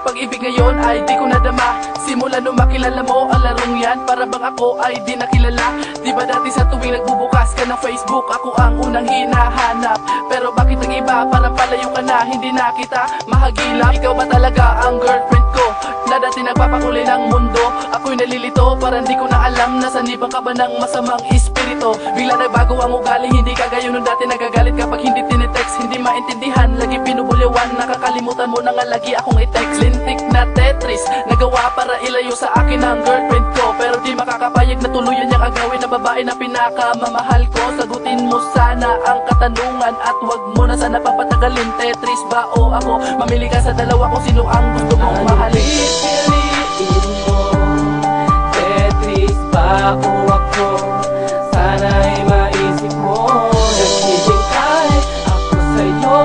Pag-ibig ngayon ay di ko nadama. Simula nung makilala mo ang larong yan, para bang ako ay di nakilala. Di ba dati sa tuwing nagbubukas ka ng Facebook, ako ang unang hinahanap? Pero bakit ang iba parang palayo ka na, hindi na kita mahagilap? Ikaw ba talaga ang girlfriend ko na dati nagpapakulay ng mundo? Ako'y nalilito, parang di ko na alam na sanibang ka ba ng masamang espiritu. Bigla nagbago ang ugali, hindi kagaya nung dati nagagalit kapag hindi tinetext. Hindi maintindihan, lagi pinubuliwan, nakakalimutan mo na nga lagi akong i-text. Lintik na Tetris, nagawa para ilayo sa akin ang girlfriend ko, pero di makakapayag na tuluyan niyang agawin na babae na pinakamamahal ko. Sagutin mo sana ang katanungan at wag mo na sana papatagalin. Tetris ba o ako? Mamili ka sa dalawa kung sino ang gusto mong mahalin. Pipiliin mo, Tetris ba o ako? Sana'y maisip mo, naghihintay ako sa'yo.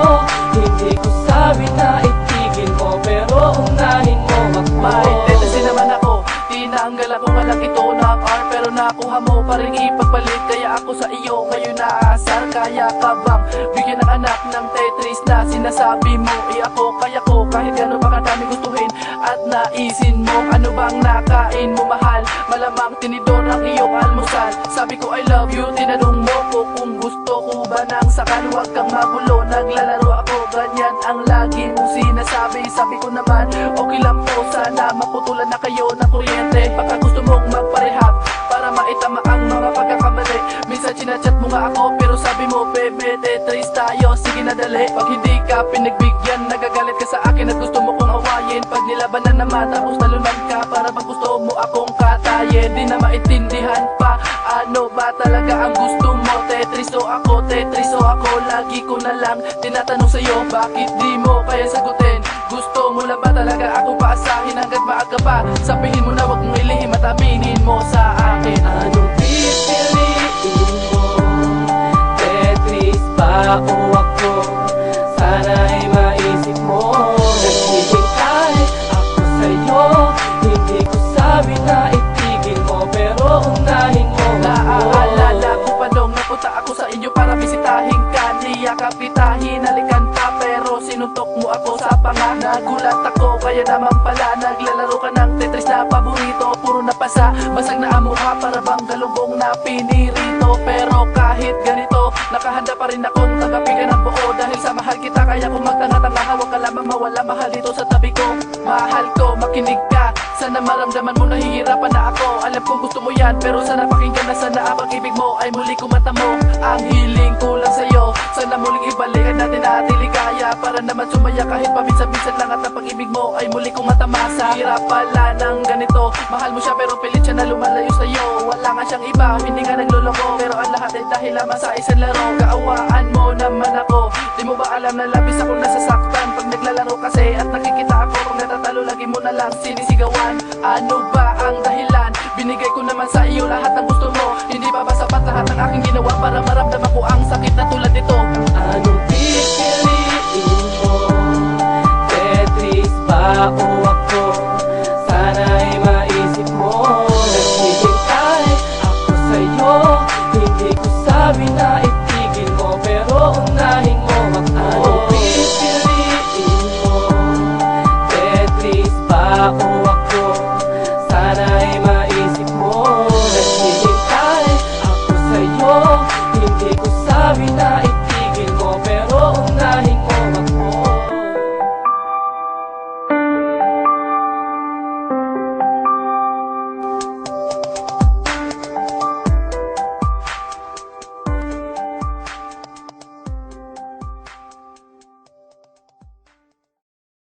Hindi ko sabi na itigil mo, pero unahin mo May tendency naman ako, tinanggal ako nga lang ito ng R, pero nakuha mo pa rin ipagpalit. Kaya ako sa iyo ngayon naasar. Kaya ka bang bigyan ng anak ng Tetris na sinasabi mo? Ako kaya ko kahit gano'n pa kadami gustuhin at naisin mo. Ano bang nakain mo mahal? Malamang tinidor ang iyong almusal. Sabi ko I love you, tinanong mo ko kung gusto ko ba nang sakal. Huwag kang magulo, naglalaro ako, ganyan ang lagi mong sinasabi. Sabi ko naman okay lang po, sana maputulan na kayo ng kuryente. Baka gusto mong magparehab para maitama ang mga pagkakamali. Minsan chinachat mo nga ako pero sabi mo bebe Tetris tayo, sige na dali. Pag hindi ka pinagbigyan, nagagalit ka sa akin at gusto mo kong awayin. Pag nilaban na naman tapos nalunan ka, para bang gusto mo akong katayin. Di na maintindihan pa, ano ba talaga ang gusto mo? Tetris o ako, Tetris o ako. Lagi ko na lang tinatanong sa'yo, bakit di mo kaya sagutin? Gusto mo lang ba talaga akong paasahin hanggat maaga pa? Sabihin mo na wag mong ilihim at aminin mo sa akin. Anong pipiliin mo, Tetris ba o ako? Sana'y maisip mo, naghihintay ako sa'yo. Hindi ko sabi na itigil mo, pero unahin mo ako. Naaalala ko pa nung napunta ako sa inyo para bisitahin ka. Niyakap kita, hinalikan pa, pero sinuntok mo ako sa panga. Nagulat ako, kaya naman pala naglalaro ka ng Tetris na paborito. Puro napasa, basag na ang mukha, para bang galunggong na pinirito. Pero kahit ganito, nakahanda pa rin akong tanggapin ka ng buo. Dahil sa mahal kita, kaya kung magtanga-tanga, hawak ka lamang mawala. Mahal dito sa tabi ko, mahal ko, makinig ka. Sana maramdaman mo nahihirapan na ako. Alam kong gusto mo yan, pero sana pakinggan na. Sana ang pag-ibig mo ay muli kong matamo. Ang hiling ko lang sa'yo, sana muling ibalikan natin na ating ligaya. Para naman sumaya kahit paminsan-minsan lang, at ang pag-ibig mo ay muli kong matamasa. Hirap pala ng ganito, mahal mo siya pero pilit siya na lumalayo sa'yo. Wala nga siyang iba, hindi nga nagluloko, pero ang lahat ay dahil lamang sa isang laro. Kaawaan mo naman ako, di mo ba alam na labis akong nasasaktan pag naglalaro kasi? At nakikita ako kung natatalo, lagi mo na lang sinisigawan. Ano ba ang dahilan? Binigay ko naman sa iyo lahat ng gusto mo. Hindi pa ba sapat lahat ng aking ginawa para maramdaman ko ang sakit na tulad nito? Anong pipiliin mo, Tetris ba o ako? Sana'y maisip mo, naghihintay ako sa'yo. Hindi ko sabi na itigil mo, pero unahin mo ako. Anong pipiliin mo, Tetris ba o ako? Sana'y maisip mo, naghihintay ako sa'yo. Hindi ko sabi na